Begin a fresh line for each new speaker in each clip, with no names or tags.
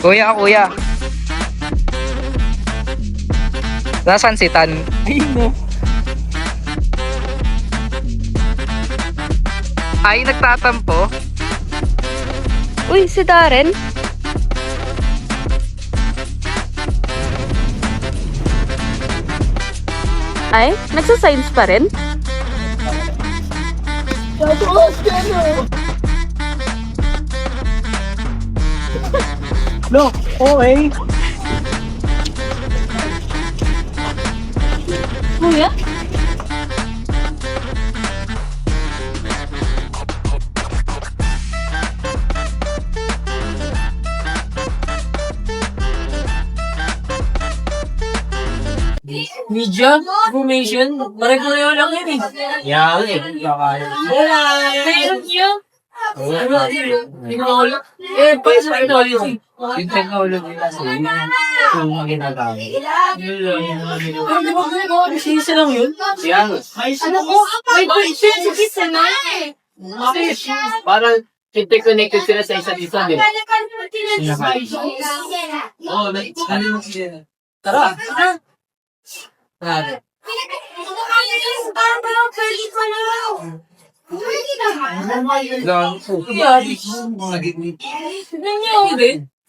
Kuya, kuya. Nasaan si Tan? Ay, nagtatampo.
Uy, si Darren? Ay, nagsa-science pa rin?
No, okay.
Kuya?
Media, information, pare-pareho lang yun eh. Yan eh. Wala. Meron yun. Hindi ko ulit. Pwede sa technology. Yung technology kasi, yung mga ginagamit. Hindi ba ginagawa? Isa lang yun? Yan.
Ano ko? May question si Kisa na eh.
Parang interconnected sila sa isa't isa din. Oo, ano mo sila? Tara! Tara!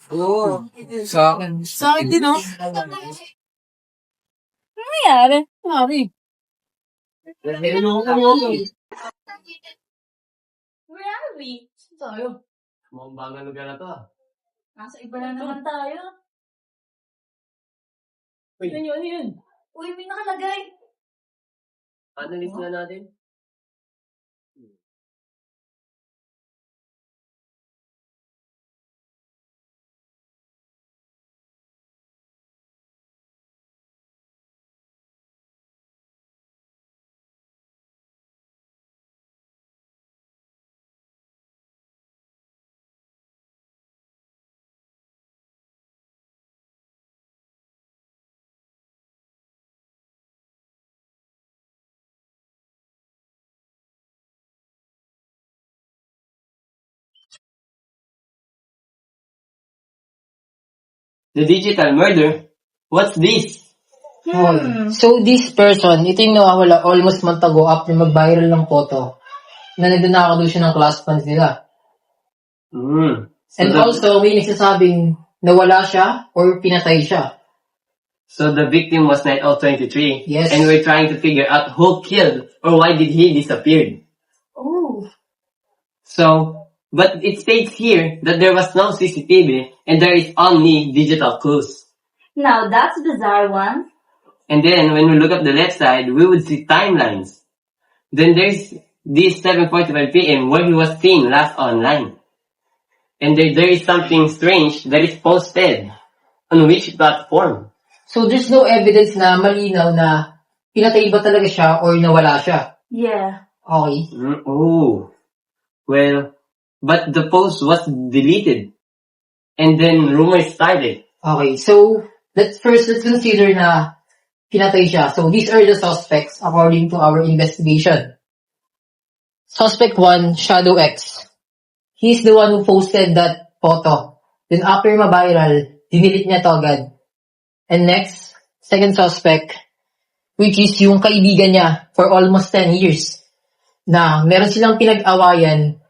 Oo. Sa akin. Sa akin din, no?
Nangyari?
Mami.
Where are we? Saan tayo?
Mambangan lugar na to ah.
Nasa iba na naman tayo.
Uy.
Ano yun? Uy, may nakalagay.
Analyst na natin. The digital murder? What's this?
So this person, ito yung nawawala almost month ago after mag-viral ng photo na nagdanakaw daw siya ng class funds nila. And also, may nagsasabing nawala siya or pinatay siya.
So the victim was Night Owl 23.
Yes.
And we're trying to figure out who killed or why did he disappear.
Oh.
So, but it states here that there was no CCTV and there is only digital clues.
Now that's bizarre one.
And then when we look up the left side, we would see timelines. Then there's this 7:45 p.m. where he was seen last online. And there is something strange that is posted on which platform.
So there's no evidence na malinaw na pinatay ba talaga siya or nawala siya.
Yeah.
Okay.
Oh. Well, but the post was deleted. And then rumors started.
Okay, so let's consider na pinatay siya. So these are the suspects according to our investigation. Suspect 1, Shadow X. He's the one who posted that photo. Then after ma-viral, dinilit niya to agad. And next, second suspect, which is yung kaibigan niya for almost 10 years. Na meron silang pinag-awayan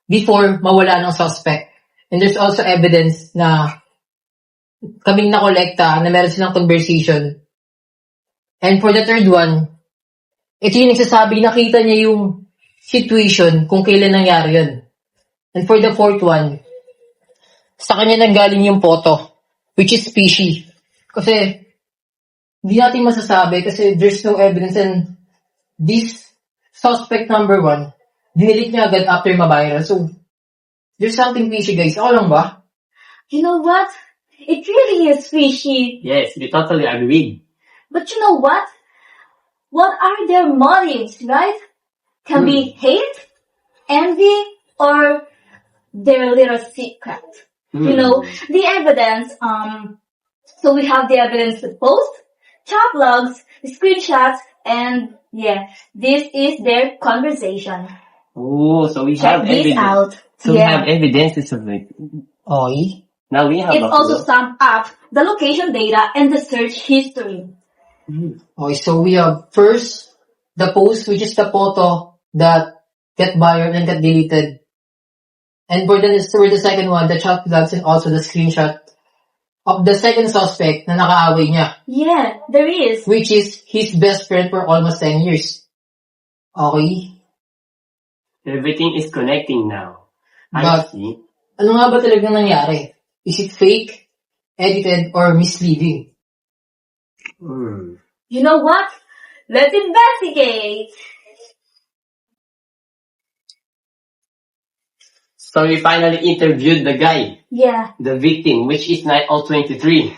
before mawala ng suspect. And there's also evidence na kaming nakolekta na meron silang conversation. And for the third one, ito yung nagsasabi, nakita niya yung situation kung kailan nangyari yun. And for the fourth one, sa kanya nanggaling yung photo, which is fishy. Kasi, hindi natin masasabi kasi there's no evidence and this suspect number 1, dinilit niya agad after ma-viral. So, there's something fishy guys. Ako lang ba?
You know what? It really is fishy.
Yes, we totally agreed.
But you know what? What are their motives, right? Can be hate, envy, or their little secret. You know, the evidence, so we have the evidence to post, chat logs, screenshots, and yeah, this is their conversation.
Oh, so we
Check
have
this
evidence.
out.
So we
Yeah.
have evidences of it.
Okay.
Now we have
It
a
also
clue.
sums up the location data and the search history.
Okay, so we have first the post, which is the photo that get viral and get deleted. And for the second one, the chat logs and also the screenshot of the second suspect na nakaaway niya,
Yeah, there is.
which is his best friend for almost 10 years. Okay?
Everything is connecting now. I
But-
see.
Ano nga ba talagang nangyari? Is it fake, edited, or misleading?
You know what? Let's investigate.
So we finally interviewed the guy,
Yeah.
the victim, which is Night Owl 23.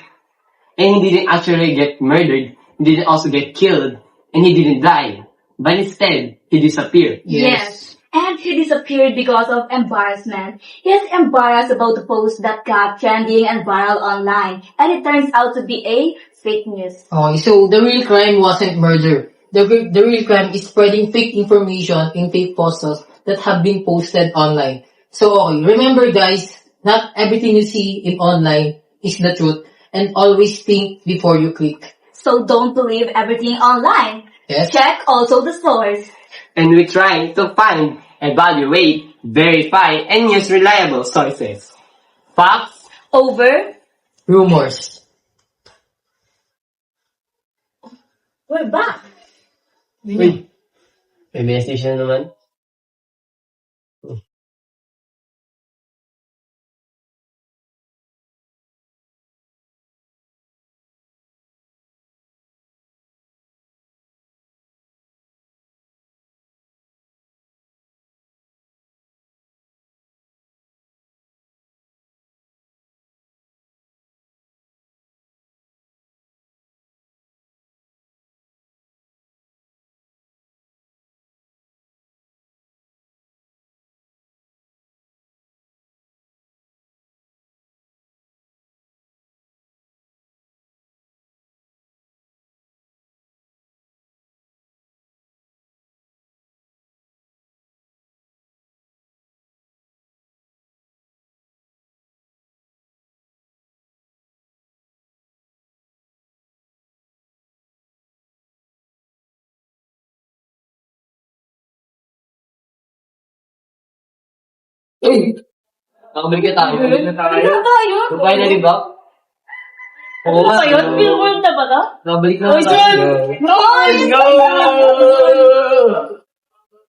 And he didn't actually get murdered, he didn't also get killed, and he didn't die. But instead, he disappeared.
Yes.
And he disappeared because of embarrassment. He is embarrassed about the post that got trending and viral online. And it turns out to be a fake news.
Okay, so the real crime wasn't murder. The real crime is spreading fake information in fake posters that have been posted online. So okay, remember guys, not everything you see in online is the truth, and always think before you click.
So don't believe everything online.
Yes?
Check also the source.
And we try to find, evaluate, verify, and use reliable sources. Facts,
Over.
Rumors.
We're back.
Uy, may message na naman. Uy! Nakabalik na tayo.
Ano tayo?
Finally ba? Oo
Ano ba yun? Real world na ba to?
Nakabalik na
Oy,
tayo.
Jen!
Let's go!